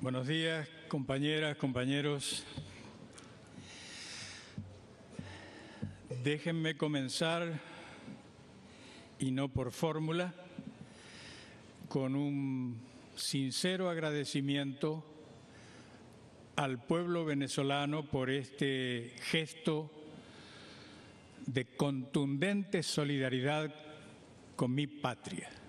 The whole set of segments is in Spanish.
Buenos días, compañeras, compañeros. Déjenme comenzar, y no por fórmula, con un sincero agradecimiento al pueblo venezolano por este gesto de contundente solidaridad con mi patria.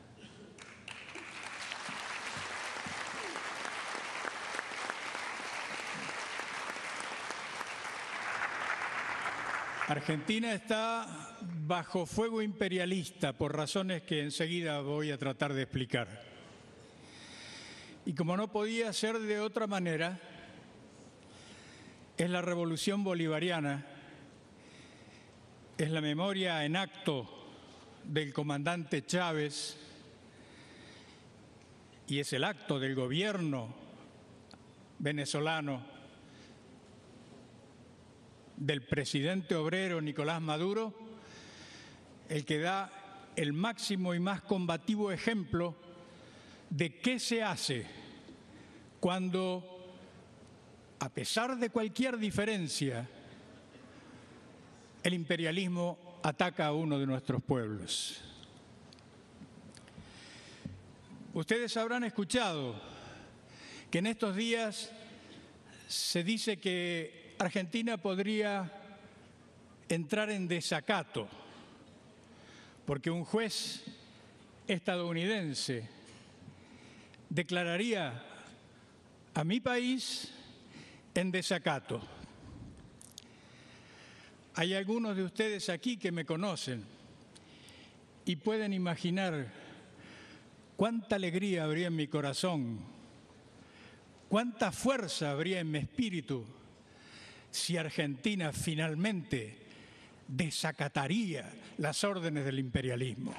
Argentina está bajo fuego imperialista por razones que enseguida voy a tratar de explicar. Y como no podía ser de otra manera, es la revolución bolivariana, es la memoria en acto del comandante Chávez y es el acto del gobierno venezolano del presidente obrero Nicolás Maduro, el que da el máximo y más combativo ejemplo de qué se hace cuando, a pesar de cualquier diferencia, el imperialismo ataca a uno de nuestros pueblos. Ustedes habrán escuchado que en estos días se dice que Argentina podría entrar en desacato porque un juez estadounidense declararía a mi país en desacato. Hay algunos de ustedes aquí que me conocen y pueden imaginar cuánta alegría habría en mi corazón, cuánta fuerza habría en mi espíritu si Argentina finalmente desacataría las órdenes del imperialismo.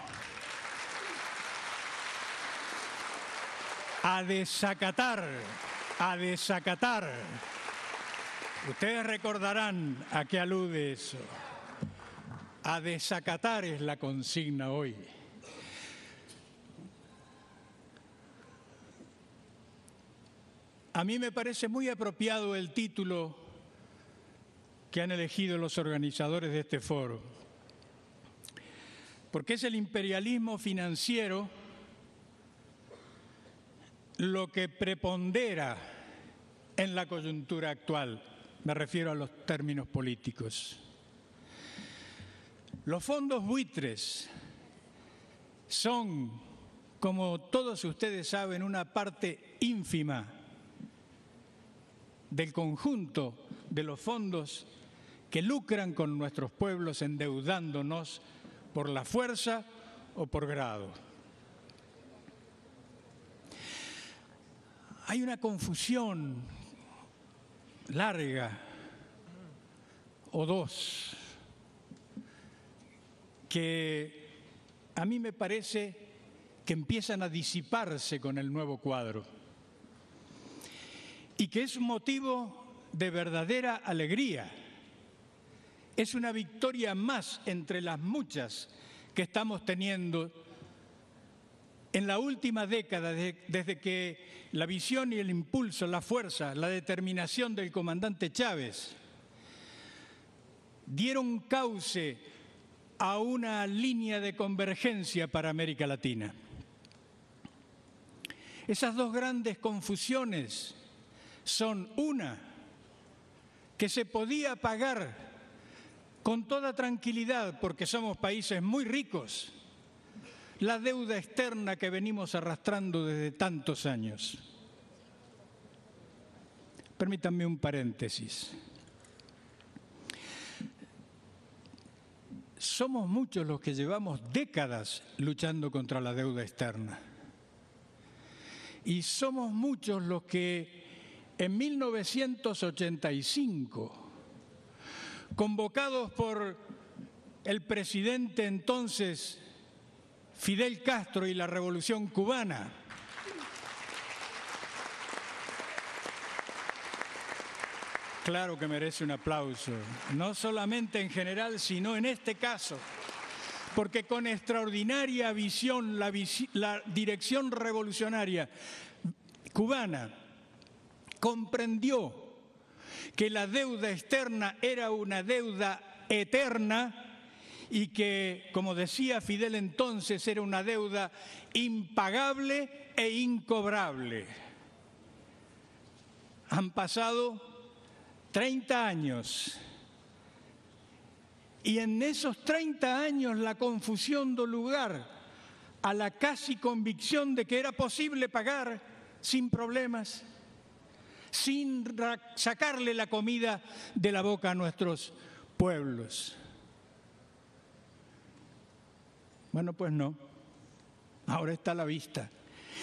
A desacatar, a desacatar. Ustedes recordarán a qué alude eso. A desacatar es la consigna hoy. A mí me parece muy apropiado el título que han elegido los organizadores de este foro, porque es el imperialismo financiero lo que prepondera en la coyuntura actual, me refiero a los términos políticos. Los fondos buitres son, como todos ustedes saben, una parte ínfima del conjunto de los fondos que lucran con nuestros pueblos endeudándonos por la fuerza o por grado. Hay una confusión larga, o dos, que a mí me parece que empiezan a disiparse con el nuevo cuadro y que es un motivo de verdadera alegría. Es una victoria más entre las muchas que estamos teniendo en la última década, desde que la visión y el impulso, la fuerza, la determinación del comandante Chávez dieron cauce a una línea de convergencia para América Latina. Esas dos grandes confusiones son una, que se podía pagar con toda tranquilidad, porque somos países muy ricos, la deuda externa que venimos arrastrando desde tantos años. Permítanme un paréntesis. Somos muchos los que llevamos décadas luchando contra la deuda externa. Y somos muchos los que en 1985, convocados por el presidente entonces Fidel Castro y la Revolución Cubana, claro que merece un aplauso, no solamente en general, sino en este caso, porque con extraordinaria visión la dirección revolucionaria cubana comprendió que la deuda externa era una deuda eterna y que, como decía Fidel entonces, era una deuda impagable e incobrable. Han pasado 30 años y en esos 30 años la confusión dio lugar a la casi convicción de que era posible pagar sin problemas, sin sacarle la comida de la boca a nuestros pueblos. Bueno, pues no, ahora está a la vista.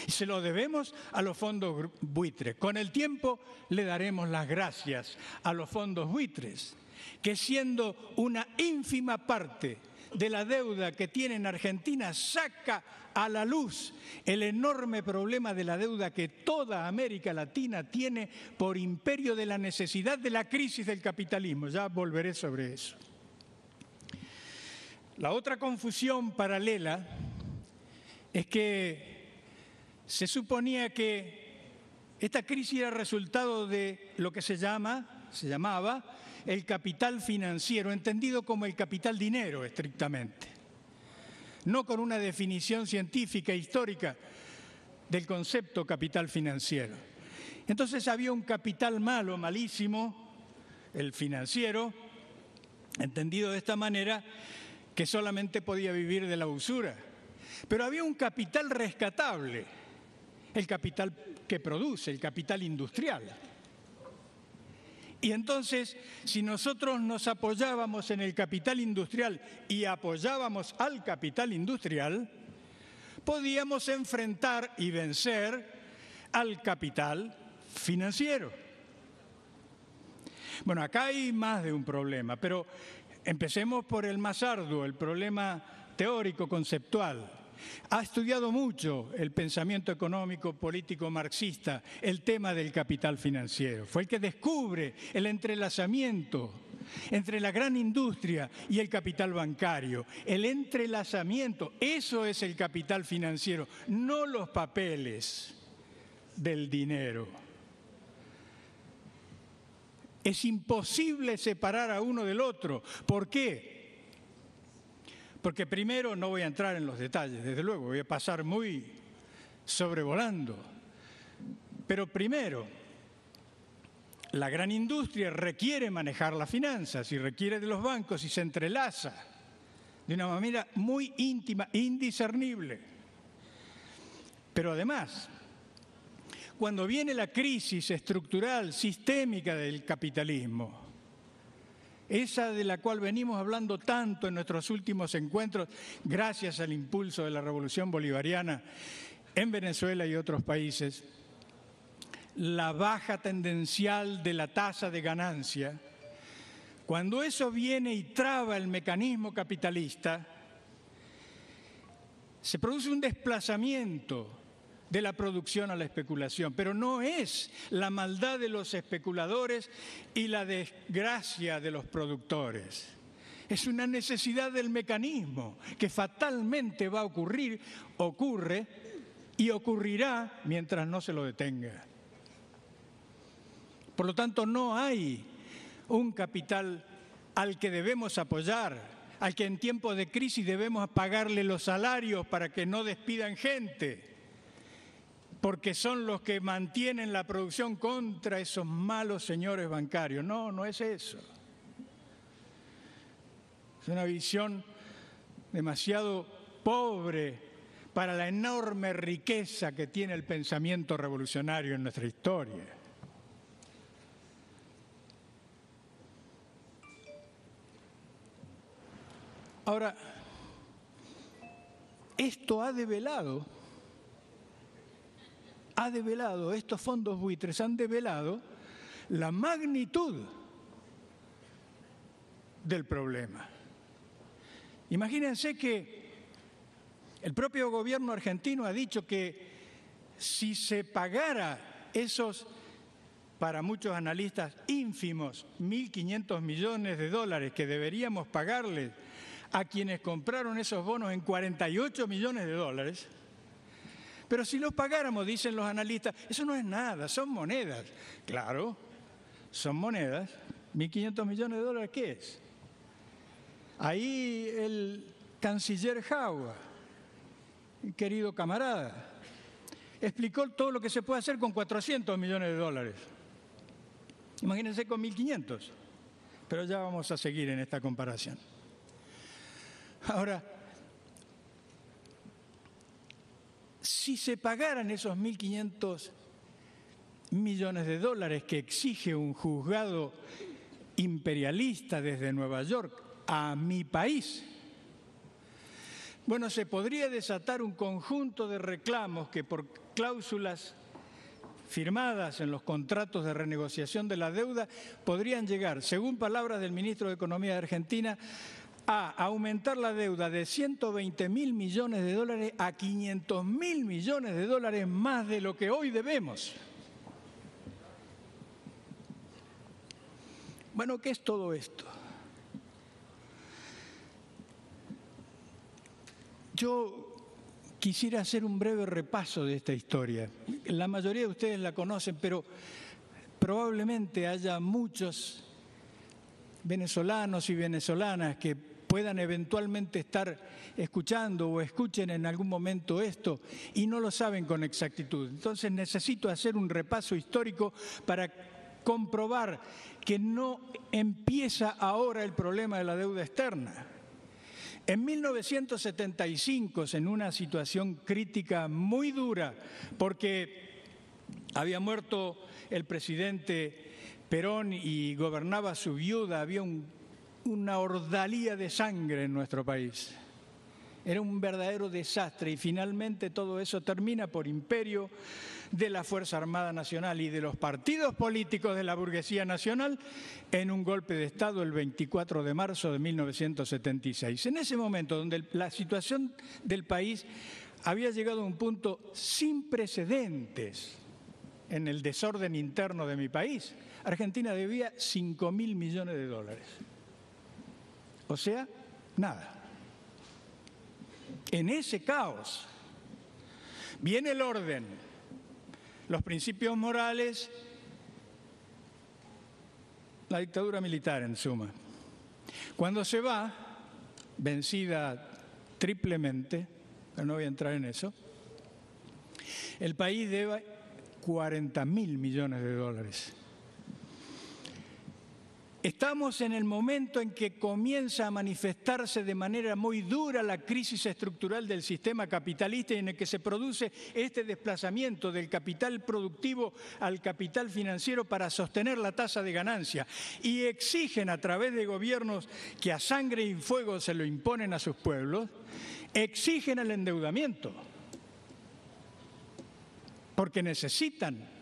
Y se lo debemos a los fondos buitres. Con el tiempo le daremos las gracias a los fondos buitres, que siendo una ínfima parte de la deuda que tiene en Argentina, saca a la luz el enorme problema de la deuda que toda América Latina tiene por imperio de la necesidad de la crisis del capitalismo. Ya volveré sobre eso. La otra confusión paralela es que se suponía que esta crisis era resultado de lo que se llamaba el capital financiero, entendido como el capital dinero estrictamente, no con una definición científica e histórica del concepto capital financiero. Entonces había un capital malo, malísimo, el financiero, entendido de esta manera, que solamente podía vivir de la usura. Pero había un capital rescatable, el capital que produce, el capital industrial. Y entonces, si nosotros nos apoyábamos en el capital industrial y apoyábamos al capital industrial, podíamos enfrentar y vencer al capital financiero. Bueno, acá hay más de un problema, pero empecemos por el más arduo, el problema teórico, conceptual. Ha estudiado mucho el pensamiento económico político marxista, el tema del capital financiero. Fue el que descubre el entrelazamiento entre la gran industria y el capital bancario. El entrelazamiento, eso es el capital financiero, no los papeles del dinero. Es imposible separar a uno del otro. ¿Por qué? Porque primero, no voy a entrar en los detalles, desde luego, voy a pasar muy sobrevolando. Pero primero, la gran industria requiere manejar las finanzas y requiere de los bancos y se entrelaza de una manera muy íntima, indiscernible. Pero además, cuando viene la crisis estructural, sistémica del capitalismo, esa de la cual venimos hablando tanto en nuestros últimos encuentros, gracias al impulso de la Revolución Bolivariana en Venezuela y otros países, la baja tendencial de la tasa de ganancia, cuando eso viene y traba el mecanismo capitalista, se produce un desplazamiento de la producción a la especulación, pero no es la maldad de los especuladores y la desgracia de los productores. Es una necesidad del mecanismo que fatalmente va a ocurrir, ocurre y ocurrirá mientras no se lo detenga. Por lo tanto, no hay un capital al que debemos apoyar, al que en tiempos de crisis debemos pagarle los salarios para que no despidan gente, porque son los que mantienen la producción contra esos malos señores bancarios. No, no es eso. Es una visión demasiado pobre para la enorme riqueza que tiene el pensamiento revolucionario en nuestra historia. Ahora, esto ha develado, estos fondos buitres han develado la magnitud del problema. Imagínense que el propio gobierno argentino ha dicho que si se pagara esos, para muchos analistas, ínfimos 1.500 millones de dólares que deberíamos pagarles a quienes compraron esos bonos en 48 millones de dólares, Pero si los pagáramos, dicen los analistas, eso no es nada, son monedas. Claro, son monedas. 1.500 millones de dólares, ¿qué es? Ahí el canciller Jauja, querido camarada, explicó todo lo que se puede hacer con 400 millones de dólares. Imagínense con 1.500. Pero ya vamos a seguir en esta comparación. Ahora, si se pagaran esos 1.500 millones de dólares que exige un juzgado imperialista desde Nueva York a mi país, bueno, se podría desatar un conjunto de reclamos que por cláusulas firmadas en los contratos de renegociación de la deuda podrían llegar, según palabras del ministro de Economía de Argentina, a aumentar la deuda de 120.000 millones de dólares a 500.000 millones de dólares más de lo que hoy debemos. Bueno, ¿qué es todo esto? Yo quisiera hacer un breve repaso de esta historia. La mayoría de ustedes la conocen, pero probablemente haya muchos venezolanos y venezolanas que puedan eventualmente estar escuchando o escuchen en algún momento esto y no lo saben con exactitud. Entonces necesito hacer un repaso histórico para comprobar que no empieza ahora el problema de la deuda externa. En 1975, en una situación crítica muy dura, porque había muerto el presidente Perón y gobernaba su viuda, había una ordalía de sangre en nuestro país. Era un verdadero desastre y finalmente todo eso termina por imperio de la Fuerza Armada Nacional y de los partidos políticos de la burguesía nacional en un golpe de Estado el 24 de marzo de 1976. En ese momento, donde la situación del país había llegado a un punto sin precedentes en el desorden interno de mi país, Argentina debía 5.000 millones de dólares. O sea, nada. En ese caos viene el orden, los principios morales, la dictadura militar en suma. Cuando se va, vencida triplemente, pero no voy a entrar en eso, el país debe 40.000 millones de dólares. Estamos en el momento en que comienza a manifestarse de manera muy dura la crisis estructural del sistema capitalista y en el que se produce este desplazamiento del capital productivo al capital financiero para sostener la tasa de ganancia. Y exigen a través de gobiernos que a sangre y fuego se lo imponen a sus pueblos, exigen el endeudamiento, porque necesitan.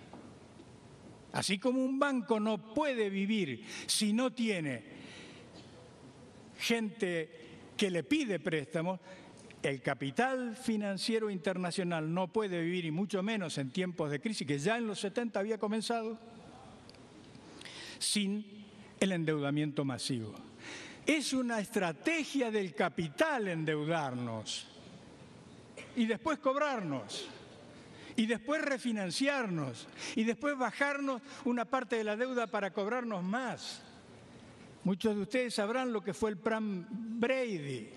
Así como un banco no puede vivir si no tiene gente que le pide préstamos, el capital financiero internacional no puede vivir, y mucho menos en tiempos de crisis, que ya en los 70 había comenzado, sin el endeudamiento masivo. Es una estrategia del capital endeudarnos y después cobrarnos. Y después refinanciarnos, y después bajarnos una parte de la deuda para cobrarnos más. Muchos de ustedes sabrán lo que fue el plan Brady,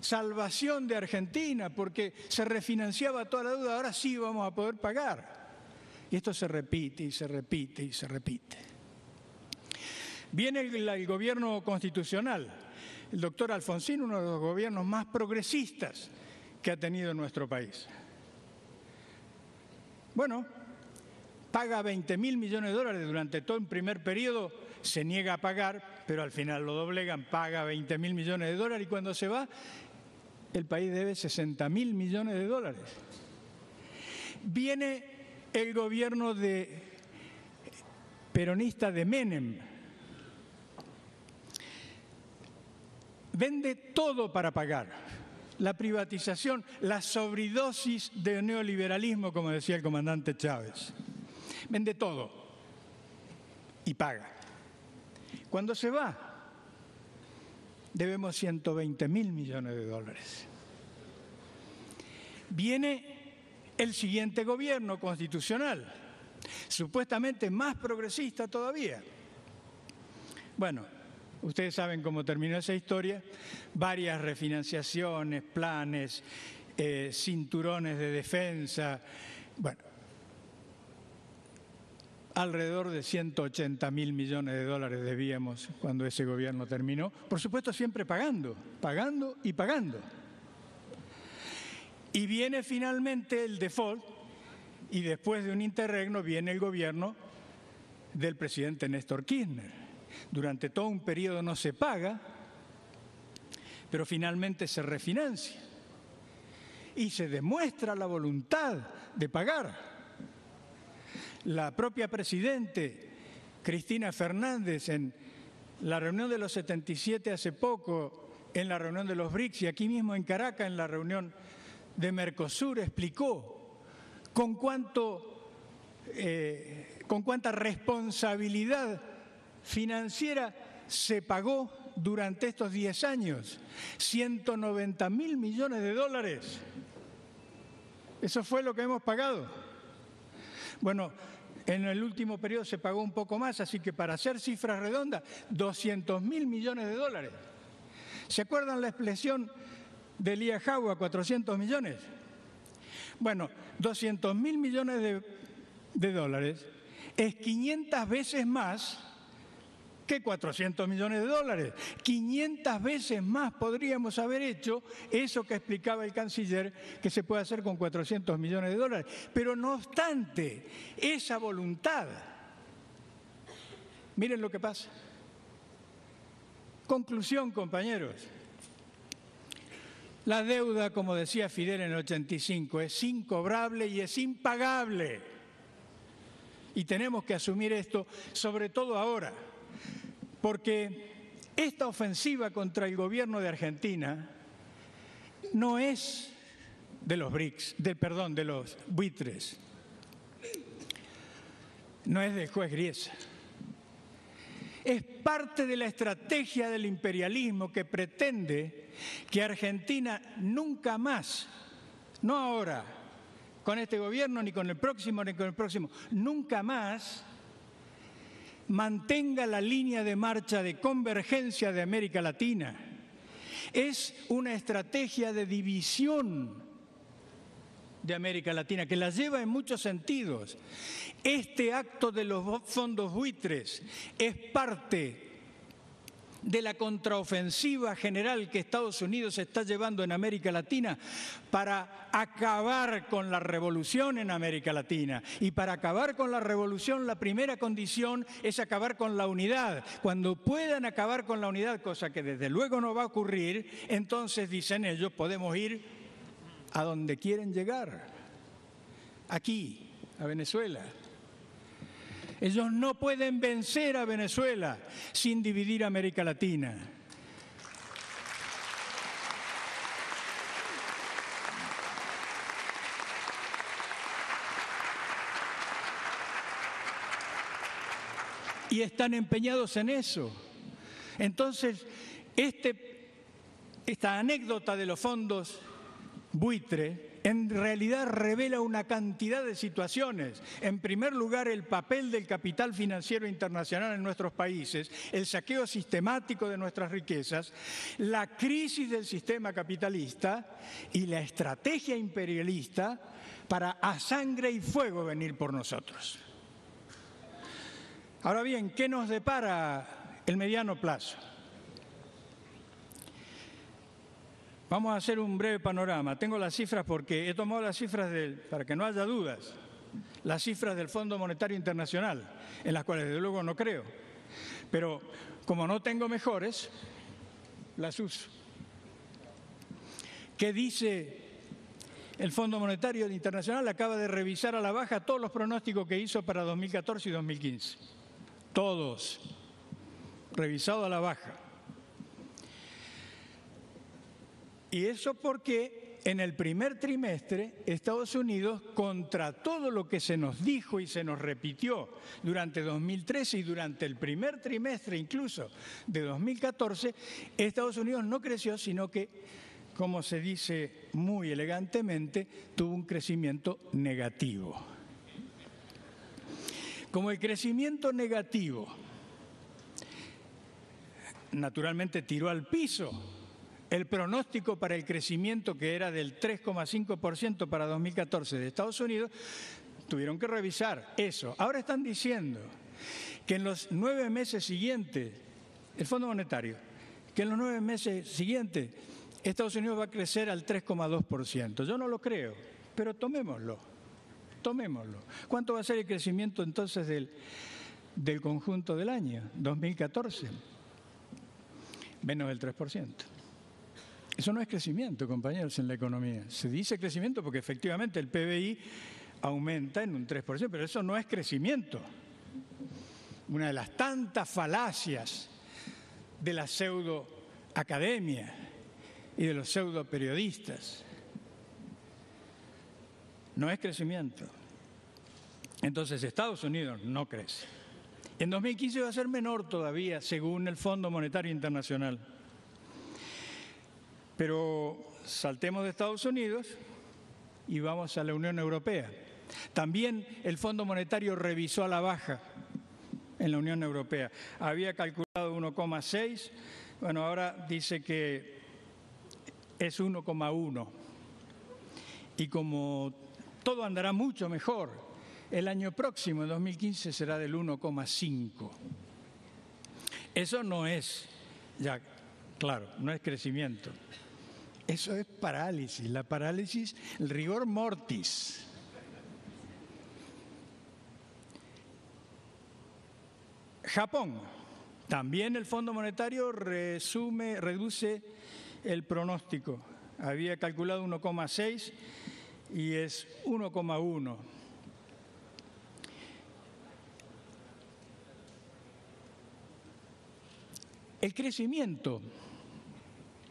salvación de Argentina, porque se refinanciaba toda la deuda, ahora sí vamos a poder pagar. Y esto se repite y se repite y se repite. Viene el gobierno constitucional, el doctor Alfonsín, uno de los gobiernos más progresistas que ha tenido nuestro país. Bueno, paga 20.000 millones de dólares durante todo el primer periodo, se niega a pagar, pero al final lo doblegan, paga 20.000 millones de dólares y cuando se va, el país debe 60.000 millones de dólares. Viene el gobierno peronista de Menem, vende todo para pagar. La privatización, la sobredosis de neoliberalismo, como decía el comandante Chávez. Vende todo y paga. Cuando se va, debemos 120.000 millones de dólares. Viene el siguiente gobierno constitucional, supuestamente más progresista todavía. Bueno, ustedes saben cómo terminó esa historia, varias refinanciaciones, planes, cinturones de defensa, bueno, alrededor de 180.000 millones de dólares debíamos cuando ese gobierno terminó, por supuesto siempre pagando, pagando y pagando. Y viene finalmente el default y después de un interregno viene el gobierno del presidente Néstor Kirchner. Durante todo un periodo no se paga, pero finalmente se refinancia y se demuestra la voluntad de pagar. La propia presidente Cristina Fernández en la reunión de los 77 hace poco, en la reunión de los BRICS y aquí mismo en Caracas en la reunión de Mercosur explicó con cuánta responsabilidad financiera se pagó durante estos 10 años. 190.000 millones de dólares. Eso fue lo que hemos pagado. Bueno, en el último periodo se pagó un poco más, así que para hacer cifras redondas, 200.000 millones de dólares. ¿Se acuerdan la expresión de Elia Jawa, 400 millones? Bueno, 200.000 millones de dólares es 500 veces más que 400 millones de dólares. 500 veces más podríamos haber hecho eso que explicaba el canciller que se puede hacer con 400 millones de dólares. Pero no obstante, esa voluntad, miren lo que pasa. Conclusión, compañeros. La deuda, como decía Fidel en el 85, es incobrable y es impagable. Y tenemos que asumir esto, sobre todo ahora. Porque esta ofensiva contra el gobierno de Argentina no es de los BRICS, de los buitres, no es del juez Griesa. Es parte de la estrategia del imperialismo que pretende que Argentina nunca más, no ahora, con este gobierno, ni con el próximo, nunca más mantenga la línea de marcha de convergencia de América Latina. Es una estrategia de división de América Latina que la lleva en muchos sentidos. Este acto de los fondos buitres es parte de la contraofensiva general que Estados Unidos está llevando en América Latina para acabar con la revolución en América Latina. Y para acabar con la revolución, la primera condición es acabar con la unidad. Cuando puedan acabar con la unidad, cosa que desde luego no va a ocurrir, entonces, dicen ellos, podemos ir a donde quieren llegar, aquí, a Venezuela. Ellos no pueden vencer a Venezuela sin dividir a América Latina. Y están empeñados en eso. Entonces, esta anécdota de los fondos buitre en realidad revela una cantidad de situaciones. En primer lugar, el papel del capital financiero internacional en nuestros países, el saqueo sistemático de nuestras riquezas, la crisis del sistema capitalista y la estrategia imperialista para a sangre y fuego venir por nosotros. Ahora bien, ¿qué nos depara el mediano plazo? Vamos a hacer un breve panorama. Tengo las cifras porque he tomado las cifras, para que no haya dudas, las cifras del Fondo Monetario Internacional, en las cuales desde luego no creo. Pero como no tengo mejores, las uso. ¿Qué dice el Fondo Monetario Internacional? Acaba de revisar a la baja todos los pronósticos que hizo para 2014 y 2015. Todos. Revisado a la baja. Y eso porque en el primer trimestre Estados Unidos, contra todo lo que se nos dijo y se nos repitió durante 2013 y durante el primer trimestre incluso de 2014, Estados Unidos no creció, sino que como se dice muy elegantemente, tuvo un crecimiento negativo. Como el crecimiento negativo naturalmente tiró al piso el pronóstico para el crecimiento, que era del 3,5% para 2014 de Estados Unidos, tuvieron que revisar eso. Ahora están diciendo que en los 9 meses siguientes, el Fondo Monetario, que en los 9 meses siguientes Estados Unidos va a crecer al 3,2%. Yo no lo creo, pero tomémoslo. ¿Cuánto va a ser el crecimiento entonces del conjunto del año 2014? Menos del 3%. Eso no es crecimiento, compañeros, en la economía. Se dice crecimiento porque efectivamente el PBI aumenta en un 3%, pero eso no es crecimiento. Una de las tantas falacias de la pseudoacademia y de los pseudoperiodistas. No es crecimiento. Entonces Estados Unidos no crece. En 2015 va a ser menor todavía, según el Fondo Monetario Internacional. Pero saltemos de Estados Unidos y vamos a la Unión Europea. También el Fondo Monetario revisó a la baja en la Unión Europea. Había calculado 1,6, bueno, ahora dice que es 1,1. Y como todo andará mucho mejor, el año próximo, en 2015, será del 1,5. Eso no es, ya, claro, no es crecimiento. Eso es parálisis. La parálisis, el rigor mortis. Japón. También el Fondo Monetario reduce el pronóstico. Había calculado 1,6 y es 1,1. El crecimiento,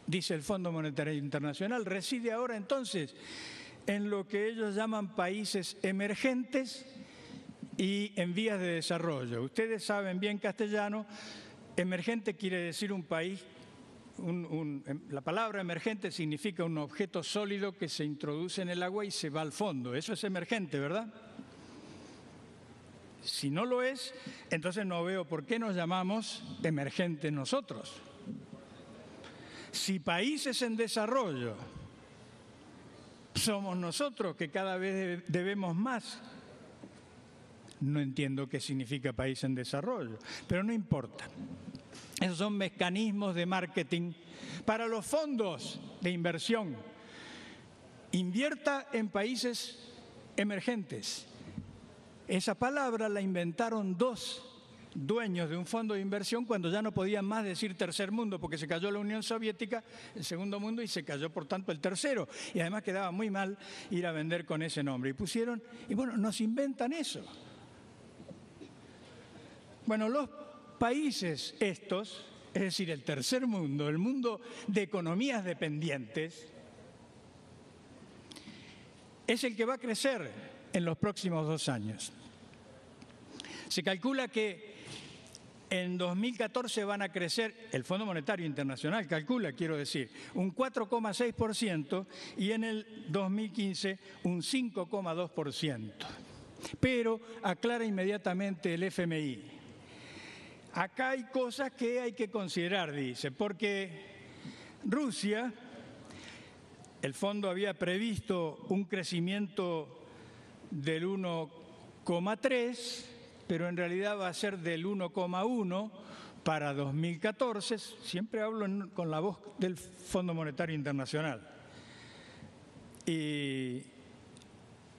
dice el Fondo Monetario Internacional, reside ahora entonces en lo que ellos llaman países emergentes y en vías de desarrollo. Ustedes saben bien castellano, emergente quiere decir un país, la palabra emergente significa un objeto sólido que se introduce en el agua y se va al fondo. Eso es emergente, ¿verdad? Si no lo es, entonces no veo por qué nos llamamos emergentes nosotros. Si países en desarrollo somos nosotros que cada vez debemos más, no entiendo qué significa país en desarrollo, pero no importa. Esos son mecanismos de marketing para los fondos de inversión. Invierta en países emergentes. Esa palabra la inventaron 2 dueños de un fondo de inversión cuando ya no podían más decir tercer mundo porque se cayó la Unión Soviética, el segundo mundo, y se cayó por tanto el tercero. Y además quedaba muy mal ir a vender con ese nombre. Y pusieron, y bueno, nos inventan eso. Bueno, los países estos, es decir, el tercer mundo, el mundo de economías dependientes, es el que va a crecer en los próximos 2 años. Se calcula que en 2014 van a crecer, el Fondo Monetario Internacional calcula, quiero decir, un 4,6% y en el 2015 un 5,2%. Pero aclara inmediatamente el FMI. Acá hay cosas que hay que considerar, dice, porque Rusia, el fondo había previsto un crecimiento del 1,3%, pero en realidad va a ser del 1,1 para 2014. Siempre hablo con la voz del Fondo Monetario Internacional. Y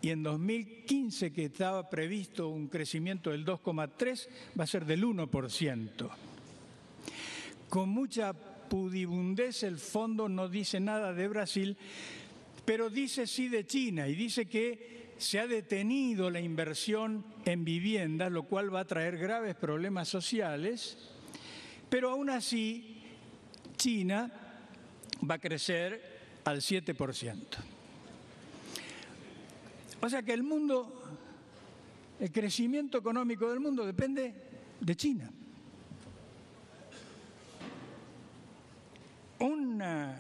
en 2015, que estaba previsto un crecimiento del 2,3, va a ser del 1%. Con mucha pudibundez el fondo no dice nada de Brasil, pero dice sí de China y dice que se ha detenido la inversión en vivienda, lo cual va a traer graves problemas sociales, pero aún así China va a crecer al 7%. O sea que el crecimiento económico del mundo depende de China. Una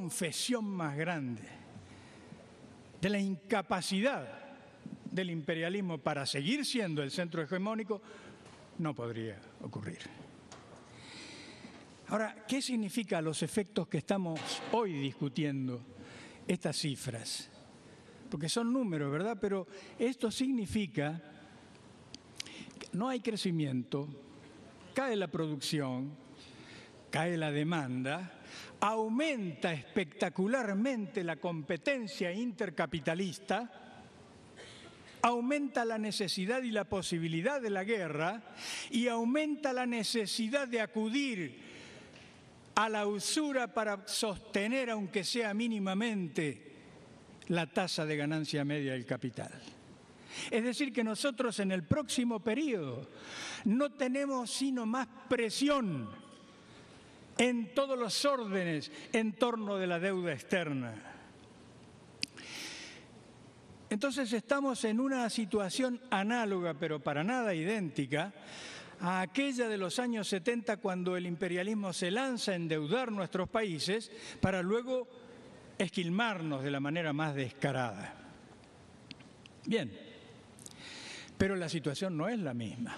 confesión más grande de la incapacidad del imperialismo para seguir siendo el centro hegemónico no podría ocurrir. Ahora, ¿qué significa los efectos que estamos hoy discutiendo estas cifras? Porque son números, ¿verdad? Pero esto significa que no hay crecimiento, cae la producción, cae la demanda, aumenta espectacularmente la competencia intercapitalista, aumenta la necesidad y la posibilidad de la guerra y aumenta la necesidad de acudir a la usura para sostener, aunque sea mínimamente, la tasa de ganancia media del capital. Es decir, que nosotros en el próximo periodo no tenemos sino más presión en todos los órdenes en torno de la deuda externa. Entonces estamos en una situación análoga, pero para nada idéntica, a aquella de los años 70 cuando el imperialismo se lanza a endeudar nuestros países para luego esquilmarnos de la manera más descarada. Bien, pero la situación no es la misma.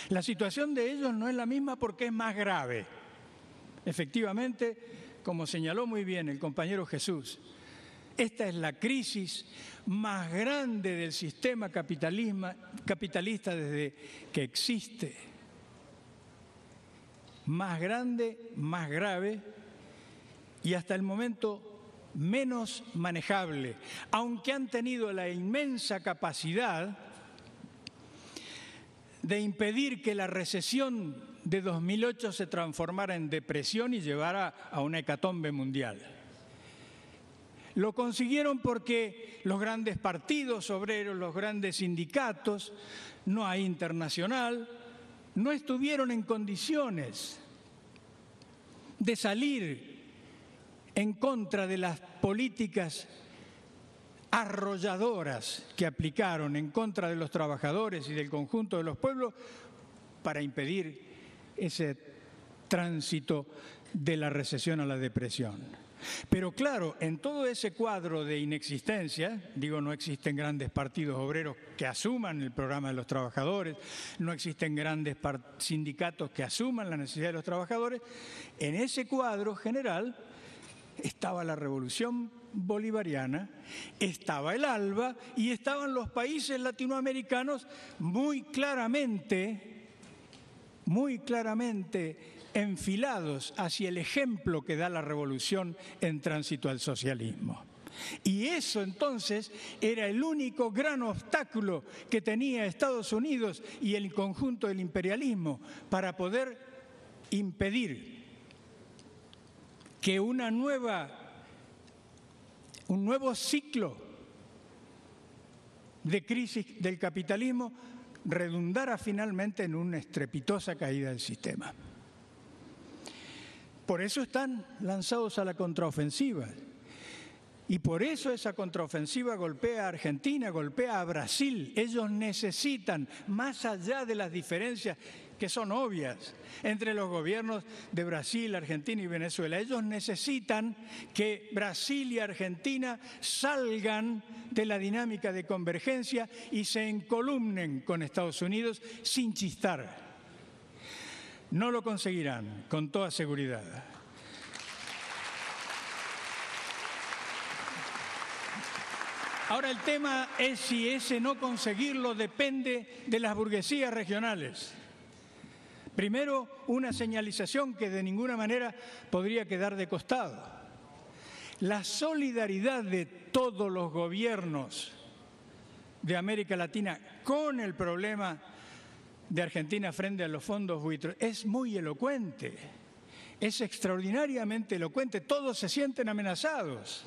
La situación de ellos no es la misma porque es más grave. Efectivamente, como señaló muy bien el compañero Jesús, esta es la crisis más grande del sistema capitalista desde que existe. Más grande, más grave y hasta el momento menos manejable, aunque han tenido la inmensa capacidad de impedir que la recesión de 2008 se transformara en depresión y llevara a una hecatombe mundial. Lo consiguieron porque los grandes partidos obreros, los grandes sindicatos, no hay internacional, no estuvieron en condiciones de salir en contra de las políticas arrolladoras que aplicaron en contra de los trabajadores y del conjunto de los pueblos para impedir ese tránsito de la recesión a la depresión. Pero claro, en todo ese cuadro de inexistencia, digo, no existen grandes partidos obreros que asuman el programa de los trabajadores, no existen grandes sindicatos que asuman la necesidad de los trabajadores, en ese cuadro general estaba la revolución bolivariana, estaba el ALBA y estaban los países latinoamericanos muy claramente enfilados hacia el ejemplo que da la revolución en tránsito al socialismo. Y eso entonces era el único gran obstáculo que tenía Estados Unidos y el conjunto del imperialismo para poder impedir que un nuevo ciclo de crisis del capitalismo redundara finalmente en una estrepitosa caída del sistema. Por eso están lanzados a la contraofensiva. Y por eso esa contraofensiva golpea a Argentina, golpea a Brasil. Ellos necesitan, más allá de las diferencias que son obvias entre los gobiernos de Brasil, Argentina y Venezuela, ellos necesitan que Brasil y Argentina salgan de la dinámica de convergencia y se encolumnen con Estados Unidos sin chistar. No lo conseguirán, con toda seguridad. Ahora el tema es si ese no conseguirlo depende de las burguesías regionales. Primero, una señalización que de ninguna manera podría quedar de costado. La solidaridad de todos los gobiernos de América Latina con el problema de Argentina frente a los fondos buitres es muy elocuente, es extraordinariamente elocuente. Todos se sienten amenazados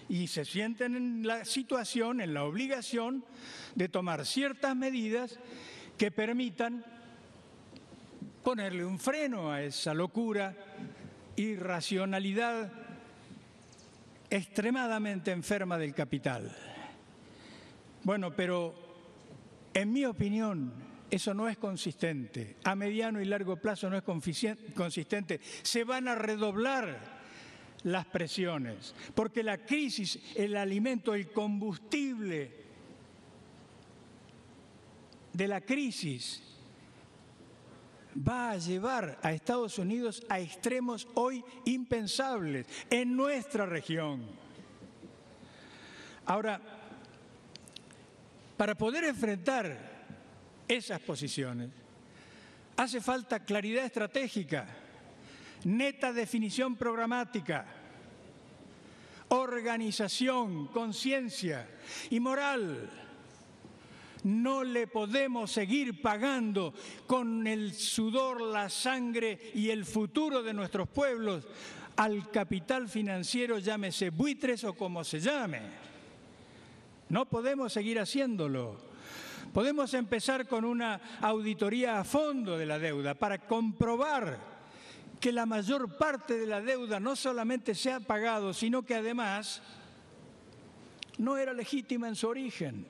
y se sienten en la situación, en la obligación de tomar ciertas medidas que permitan ponerle un freno a esa locura, irracionalidad extremadamente enferma del capital. Bueno, pero en mi opinión eso no es consistente. A mediano y largo plazo no es consistente. Se van a redoblar las presiones, porque la crisis, el alimento, el combustible de la crisis va a llevar a Estados Unidos a extremos hoy impensables en nuestra región. Ahora, para poder enfrentar esas posiciones, hace falta claridad estratégica, neta definición programática, organización, conciencia y moral. No le podemos seguir pagando con el sudor, la sangre y el futuro de nuestros pueblos al capital financiero, llámese buitres o como se llame. No podemos seguir haciéndolo. Podemos empezar con una auditoría a fondo de la deuda para comprobar que la mayor parte de la deuda no solamente se ha pagado, sino que además no era legítima en su origen,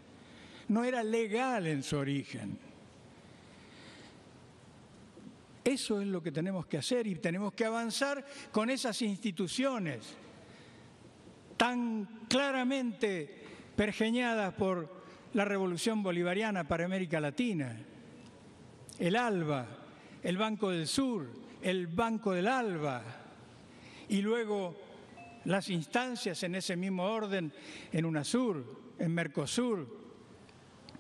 no era legal en su origen. Eso es lo que tenemos que hacer y tenemos que avanzar con esas instituciones tan claramente pergeñadas por la Revolución Bolivariana para América Latina. El ALBA, el Banco del Sur, el Banco del ALBA y luego las instancias en ese mismo orden en UNASUR, en Mercosur,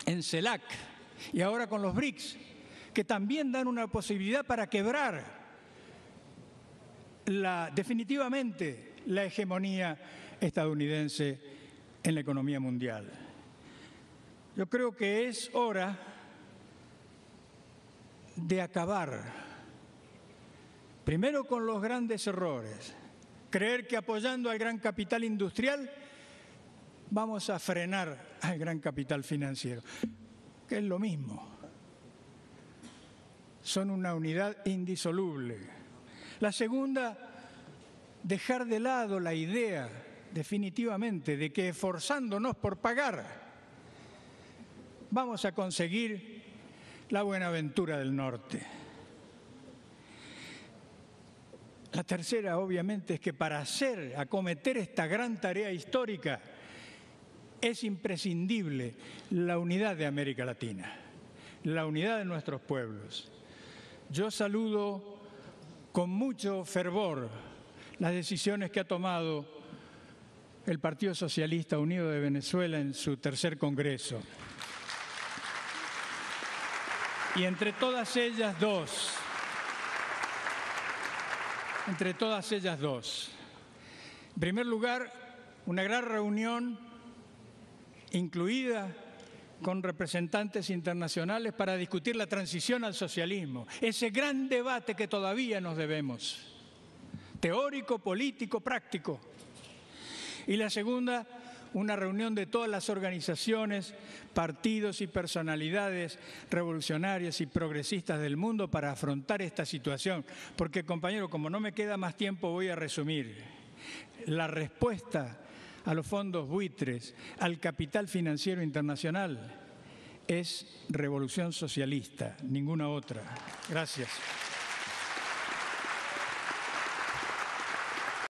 en CELAC y ahora con los BRICS, que también dan una posibilidad para quebrar definitivamente la hegemonía estadounidense en la economía mundial. Yo creo que es hora de acabar, primero con los grandes errores, creer que apoyando al gran capital industrial vamos a frenar al gran capital financiero, que es lo mismo. Son una unidad indisoluble. La segunda, dejar de lado la idea definitivamente de que esforzándonos por pagar vamos a conseguir la Buenaventura del Norte. La tercera, obviamente, es que para acometer esta gran tarea histórica es imprescindible la unidad de América Latina, la unidad de nuestros pueblos. Yo saludo con mucho fervor las decisiones que ha tomado el Partido Socialista Unido de Venezuela en su tercer Congreso. Y entre todas ellas dos, en primer lugar, una gran reunión incluida con representantes internacionales para discutir la transición al socialismo, ese gran debate que todavía nos debemos, teórico, político, práctico. Y la segunda, una reunión de todas las organizaciones, partidos y personalidades revolucionarias y progresistas del mundo para afrontar esta situación. Porque, compañero, como no me queda más tiempo, voy a resumir. La respuesta a los fondos buitres, al capital financiero internacional, es revolución socialista, ninguna otra. Gracias.